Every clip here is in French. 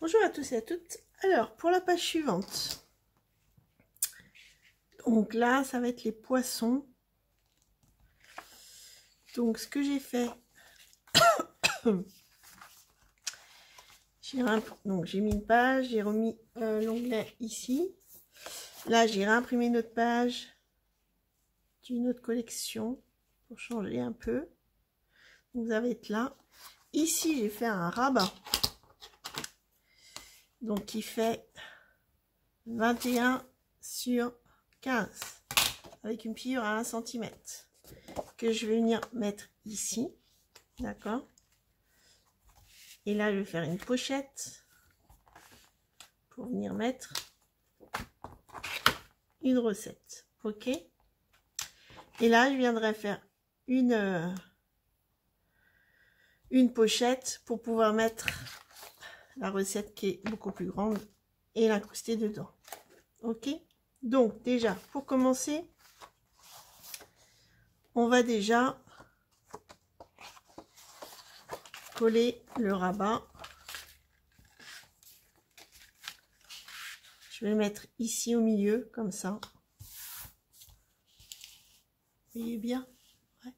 Bonjour à tous et à toutes. Alors, pour la page suivante, donc là, ça va être les poissons. Donc, ce que j'ai fait, j'ai mis une page, j'ai remis l'onglet ici. Là, j'ai réimprimé une autre page d'une autre collection pour changer un peu. Donc, ça va être là. Ici, j'ai fait un rabat. Donc, qui fait 21 sur 15 avec une pliure à 1 cm que je vais venir mettre ici, d'accord. Et là je vais faire une pochette pour venir mettre une recette, ok. Et là je viendrai faire une pochette pour pouvoir mettre la recette qui est beaucoup plus grande et l'incruster dedans, ok. Donc déjà pour commencer, on va déjà coller le rabat. Je vais le mettre ici au milieu comme ça. Vous voyez bien, ouais.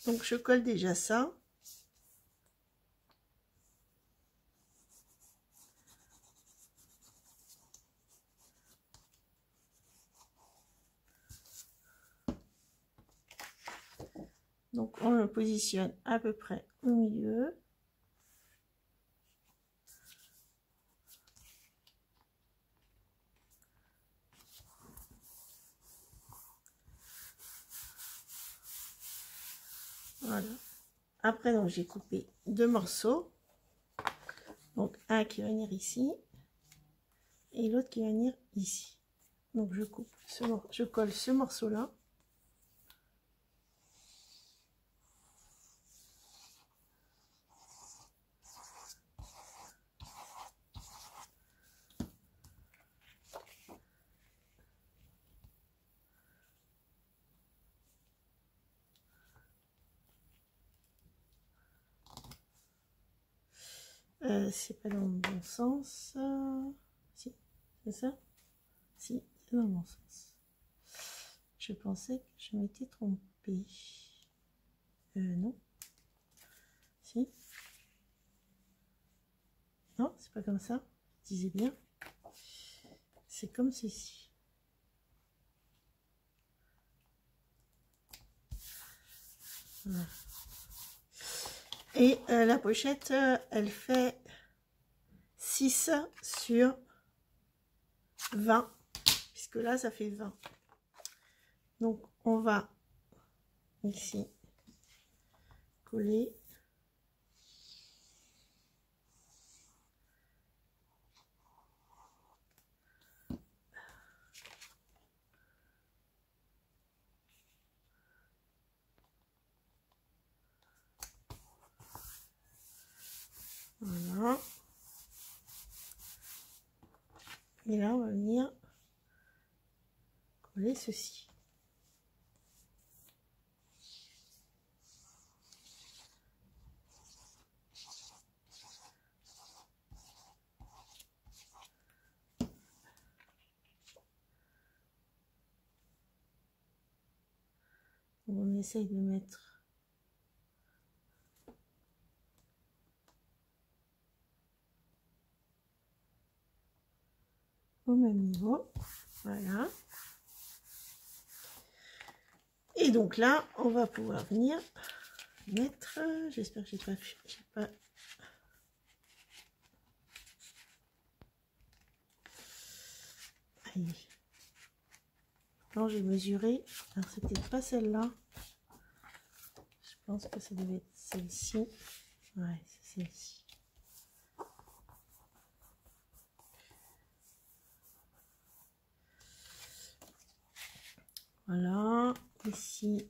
Donc je colle déjà ça. Donc on le positionne à peu près au milieu. Voilà. Après donc j'ai coupé deux morceaux. Donc un qui va venir ici et l'autre qui va venir ici. Donc je coupe je colle ce morceau là. C'est pas dans le bon sens. Si, c'est ça? Si, c'est dans le bon sens. Je pensais que je m'étais trompée. Non. Si. Non, c'est pas comme ça. Je disais bien. C'est comme ceci. Voilà. Et la pochette, elle fait 6 sur 20, puisque là, ça fait 20. Donc, on va ici coller. Voilà. Et là, on va venir coller ceci. On essaye de mettre au même niveau. Voilà. Et donc là, on va pouvoir venir mettre, j'espère que j'ai pas allez. Non, j'ai mesuré, alors c'était pas celle-là, je pense que ça devait être celle-ci. Ouais, c'est celle-ci. Voilà, ici,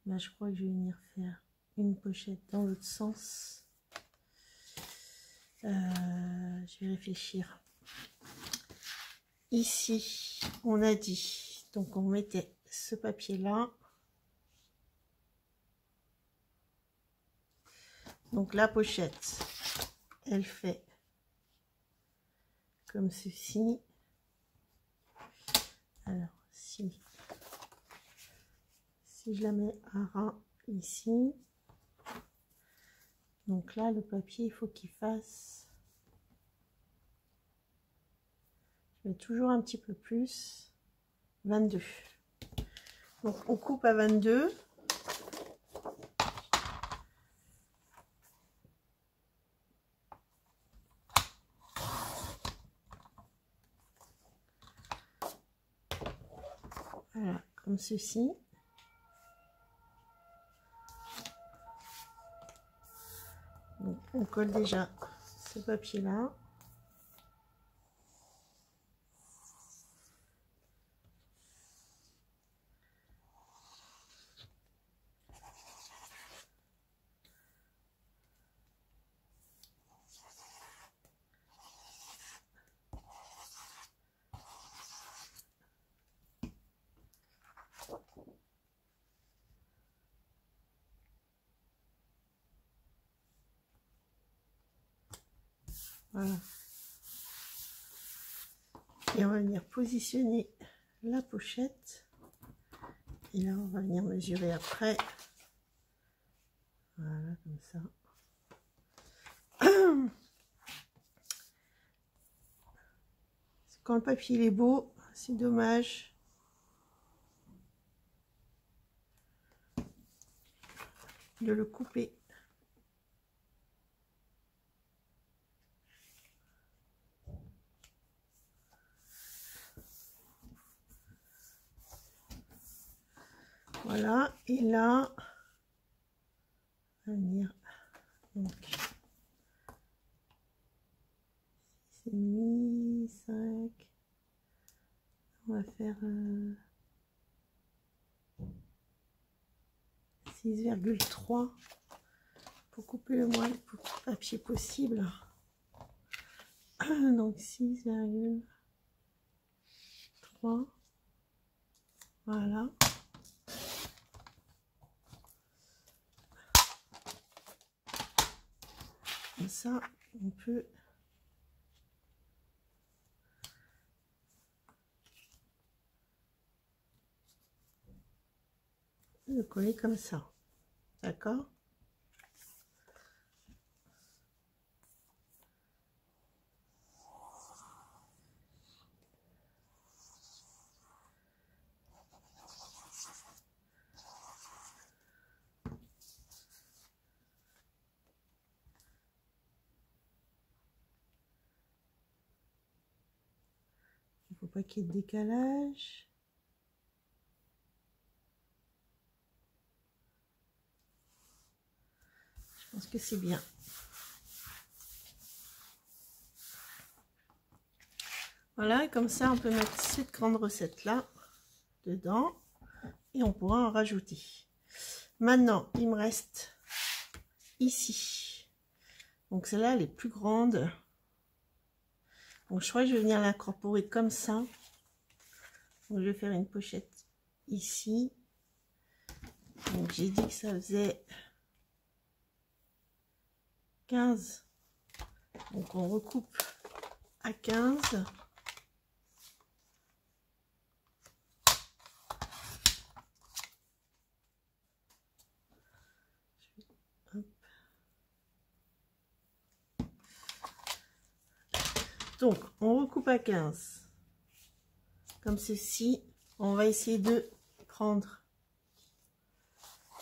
là je crois que je vais venir faire une pochette dans l'autre sens. Je vais réfléchir. Ici, on a dit, donc on mettait ce papier là. Donc la pochette, elle fait comme ceci. Alors, si je la mets à ras ici, donc là, le papier, il faut qu'il fasse, je mets toujours un petit peu plus, 22. Donc, on coupe à 22. Voilà, comme ceci. Donc, on colle déjà ce papier-là. Voilà. Et on va venir positionner la pochette. Et là, on va venir mesurer après. Voilà, comme ça. Quand le papier il est beau, c'est dommage de le couper. Voilà, et là, on va venir, donc, 6,5, 5, on va faire 6,3 pour couper le moins de papier possible. Donc 6,3, voilà. Comme ça, on peut le coller comme ça, d'accord? Il ne faut pas qu'il y ait de décalage. Je pense que c'est bien. Voilà, et comme ça, on peut mettre cette grande recette-là dedans et on pourra en rajouter. Maintenant, il me reste ici. Donc celle-là, elle est plus grande. Donc je crois que je vais venir l'incorporer comme ça. Donc je vais faire une pochette ici. Donc j'ai dit que ça faisait 15. Donc on recoupe à 15. Donc on recoupe à 15. Comme ceci. On va essayer de prendre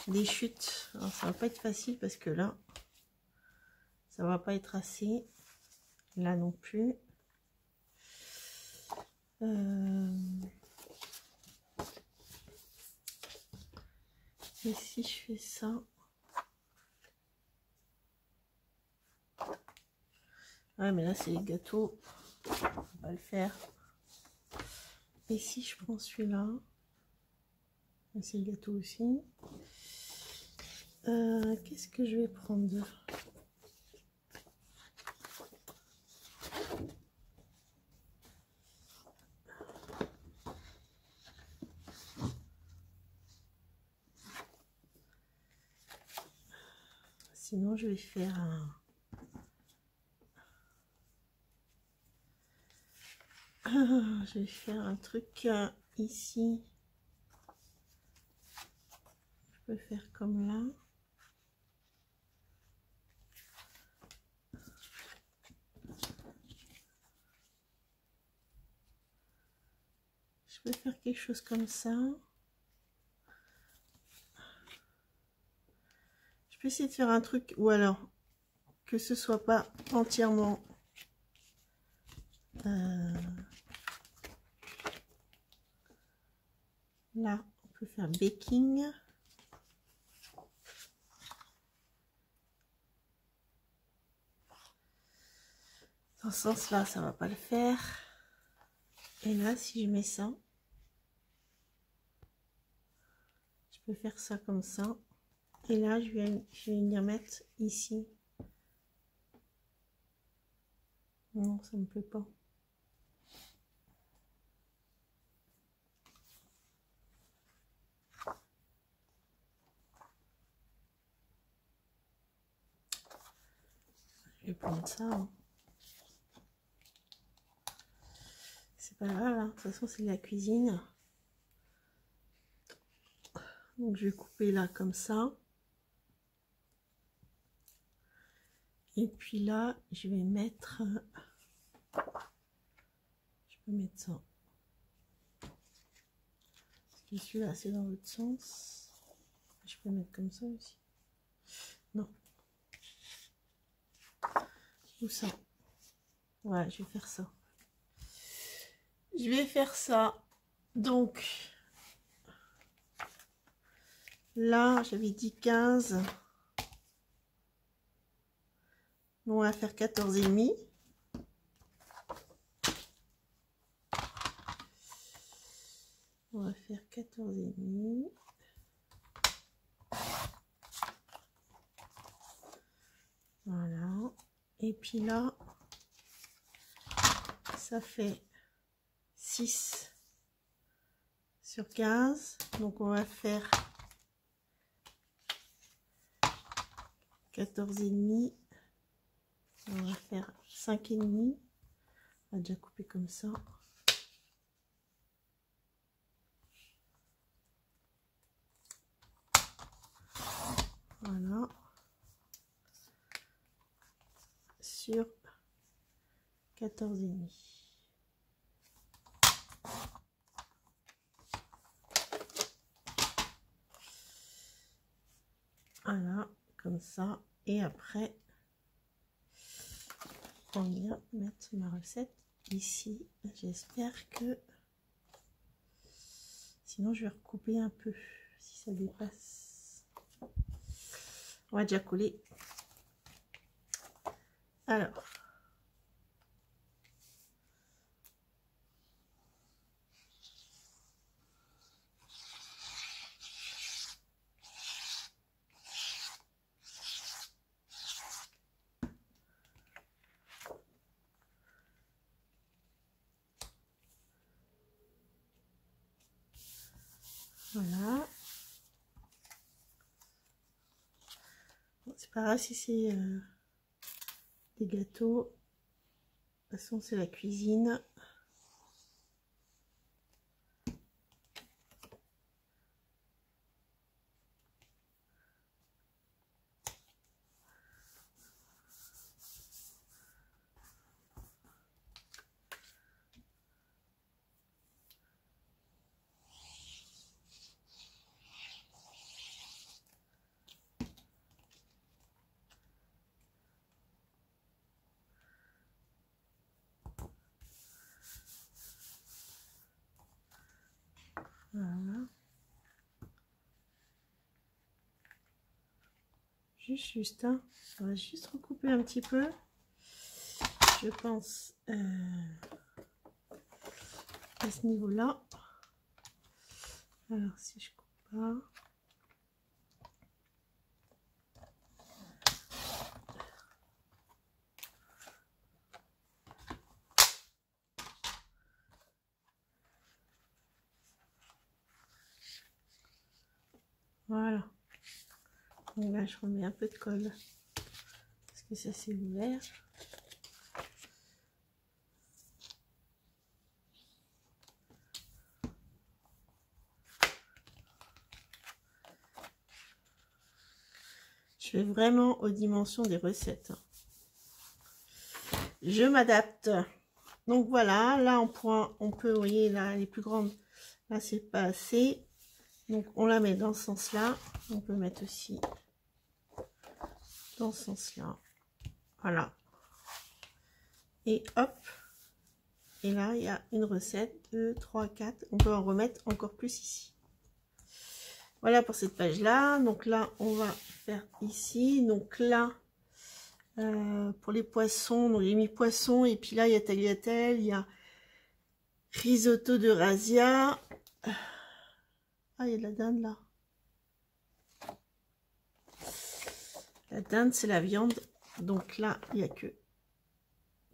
des chutes. Alors ça va pas être facile parce que là, ça va pas être assez. Là non plus. Et si je fais ça, ouais, mais là c'est les gâteaux, on va le faire. Et si je prends celui-là, c'est le gâteau aussi. Qu'est-ce que je vais prendre? Sinon, je vais faire un... Je vais faire un truc ici. Je peux faire comme là. Je peux faire quelque chose comme ça. Je peux essayer de faire un truc, ou alors que ce soit pas entièrement là. On peut faire baking. Dans ce sens là ça va pas le faire. Et là si je mets ça, je peux faire ça comme ça. Et là je vais venir mettre ici. Non, ça me plaît pas. Je vais prendre ça, hein. C'est pas grave, hein. De toute façon c'est de la cuisine. Donc je vais couper là comme ça. Et puis là je vais mettre, je peux mettre ça. Parce que celui-là c'est dans l'autre sens. Je peux mettre comme ça aussi. Non. Ou ça. Ouais, je vais faire ça. Je vais faire ça. Donc, là, j'avais dit 15. On va faire 14,5. On va faire 14,5. Voilà. Et puis là, ça fait 6 sur 15. Donc, on va faire 14,5. On va faire 5,5. On va déjà couper comme ça. Voilà. Sur 14,5. Voilà, comme ça. Et après, on vient mettre ma recette ici. J'espère que... Sinon, je vais recouper un peu si ça dépasse. On va déjà coller. Alors. Voilà. Bon, c'est pas grave si c'est des gâteaux. De toute façon, c'est la cuisine. Voilà. Juste, hein. On va juste recouper un petit peu. Je pense à ce niveau-là. Alors, si je coupe pas... Voilà. Donc là, je remets un peu de colle. Parce que ça, c'est ouvert. Je vais vraiment aux dimensions des recettes. Je m'adapte. Donc voilà, là on peut, vous voyez, là, les plus grandes, là c'est pas assez. Donc on la met dans ce sens-là. On peut mettre aussi dans ce sens-là. Voilà. Et hop. Et là, il y a une recette, 2, 3, 4. On peut en remettre encore plus ici. Voilà pour cette page-là. Donc là, on va faire ici. Donc là, pour les poissons, donc j'ai mis poisson. Et puis là, il y a tagliatelle, il y a risotto de razzia. Ah, il y a de la dinde là. La dinde, c'est la viande. Donc là, il n'y a que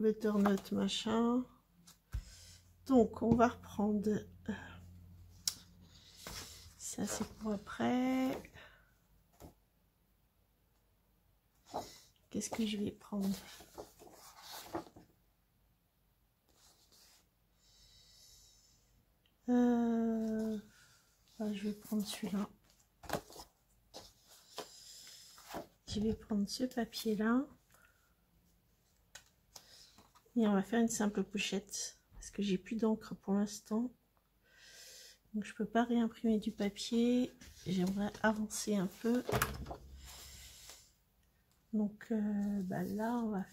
butternut machin. Donc, on va reprendre. Ça, c'est pour après. Qu'est-ce que je vais prendre? Je vais prendre celui-là. Je vais prendre ce papier-là. Et on va faire une simple pochette. Parce que j'ai plus d'encre pour l'instant. Donc je peux pas réimprimer du papier. J'aimerais avancer un peu. Donc là on va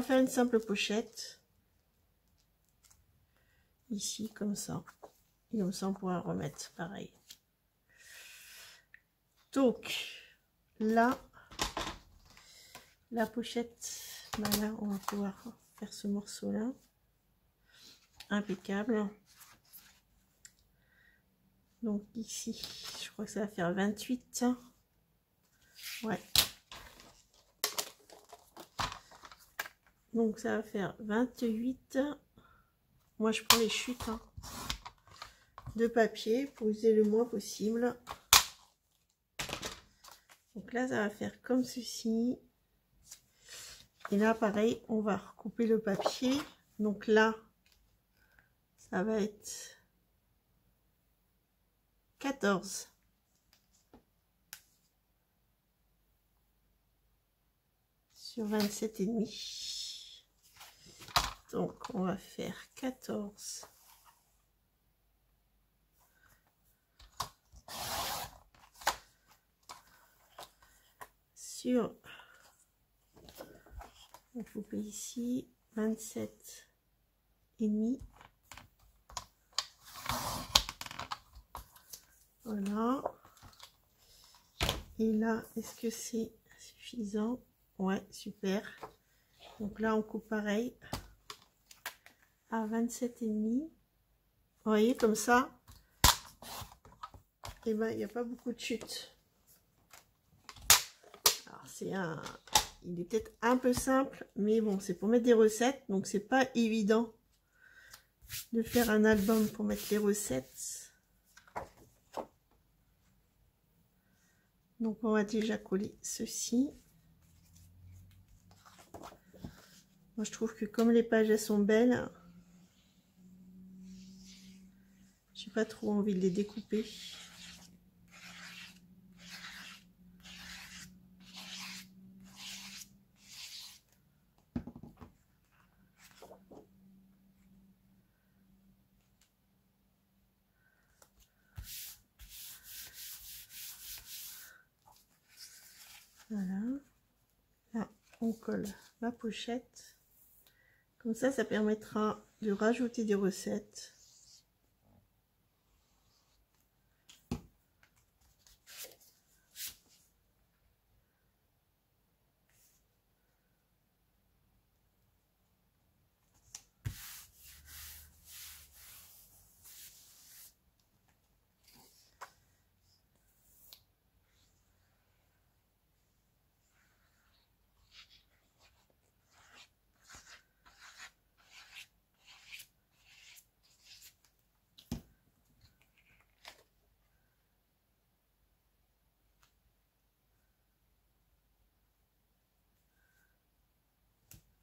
faire une simple pochette. Ici comme ça. Et comme ça on pourra remettre pareil. Donc là, la pochette, là on va pouvoir faire ce morceau là. Impeccable. Donc ici, je crois que ça va faire 28. Ouais. Donc ça va faire 28. Moi je prends les chutes de papier pour user le moins possible. Donc là ça va faire comme ceci. Et là pareil, on va recouper le papier. Donc là, ça va être 14. Sur 27,5. Donc on va faire 14. Sur, on va couper ici 27,5. Voilà. Et là, est-ce que c'est suffisant? Ouais, super. Donc là, on coupe pareil à 27,5. Vous voyez, comme ça, et ben, il n'y a pas beaucoup de chutes. Alors, il est peut-être un peu simple, mais bon, c'est pour mettre des recettes, donc c'est pas évident de faire un album pour mettre les recettes. Donc on va déjà coller ceci. Moi je trouve que comme les pages elles sont belles, j'ai pas trop envie de les découper. Voilà. Là, on colle la pochette. Comme ça, ça permettra de rajouter des recettes.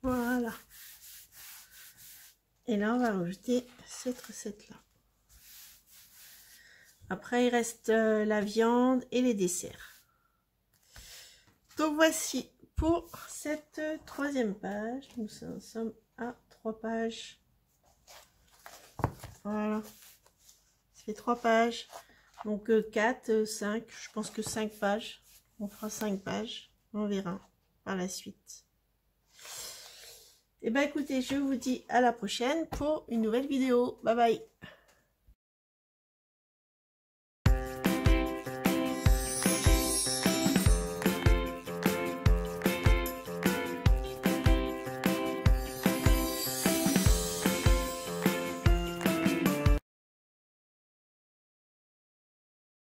Voilà. Et là, on va rajouter cette recette-là. Après, il reste la viande et les desserts. Donc voici pour cette troisième page. Nous en sommes à 3 pages. Voilà. Ça fait 3 pages. Donc 4, 5, je pense que 5 pages. On fera 5 pages. On verra par la suite. Et ben écoutez, je vous dis à la prochaine pour une nouvelle vidéo. Bye bye.